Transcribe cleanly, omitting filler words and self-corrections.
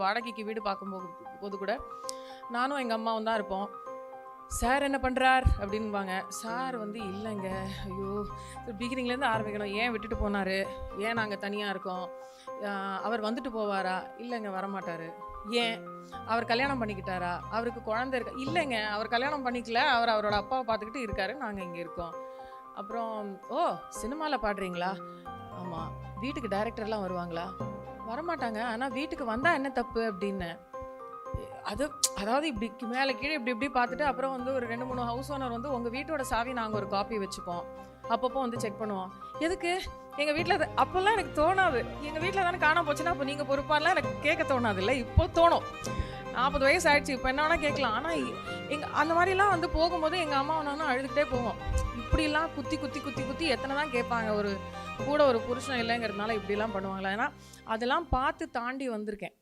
வாடகைக்கு வீடு போது கூட நானும் எங்கள் அம்மாவும் தான் இருப்போம். சார் என்ன பண்ணுறார் அப்படின்பாங்க. சார் வந்து இல்லைங்க, ஐயோ பிகினிங்லேருந்து ஆரம்பிக்கணும். ஏன் விட்டுட்டு போனார், ஏன் நாங்கள் தனியாக இருக்கோம், அவர் வந்துட்டு போவாரா, இல்லைங்க வரமாட்டார். ஏன் அவர் கல்யாணம் பண்ணிக்கிட்டாரா, அவருக்கு குழந்தை இருக்கா, இல்லைங்க அவர் கல்யாணம் பண்ணிக்கல, அவர் அவரோட அப்பாவை பார்த்துக்கிட்டு இருக்காரு, நாங்கள் இங்கே இருக்கோம். அப்புறம் ஓ சினிமாவில் பாடுறீங்களா, ஆமாம். வீட்டுக்கு டைரக்டர்லாம் வருவாங்களா, வரமாட்டாங்க, ஆனால் வீட்டுக்கு வந்தால் என்ன தப்பு அப்படின்னு. அதாவது இப்படி மேலே கீழே இப்படி இப்படி பார்த்துட்டு அப்புறம் வந்து ஒரு 2-3 ஹவுஸ் ஓனர் வந்து உங்கள் வீட்டோட சாவி நாங்கள் ஒரு காப்பி வச்சுப்போம், அப்பப்போ வந்து செக் பண்ணுவோம். எதுக்கு எங்கள் வீட்டில் அப்போல்லாம் எனக்கு தோணாது. எங்கள் வீட்டில் தானே காணாம போச்சுன்னா அப்போ நீங்கள் பொறுப்பாலாம் எனக்கு கேட்க தோணாது இல்லை. இப்போ தோணும். 40 வயசு ஆயிடுச்சு, இப்போ என்ன வேணால் கேட்கலாம். ஆனால் அந்த மாதிரிலாம் வந்து போகும்போது எங்கள் அம்மா ஒன்று அழுதுகிட்டே போவோம். இப்படிலாம் குத்தி குத்தி குத்தி குத்தி எத்தனை தான் கேட்பாங்க. ஒரு கூட ஒரு புருஷன் இல்லைங்கிறதுனால இப்படிலாம் பண்ணுவாங்களா. ஏன்னா அதெல்லாம் பார்த்து தாண்டி வந்திருக்கேன்.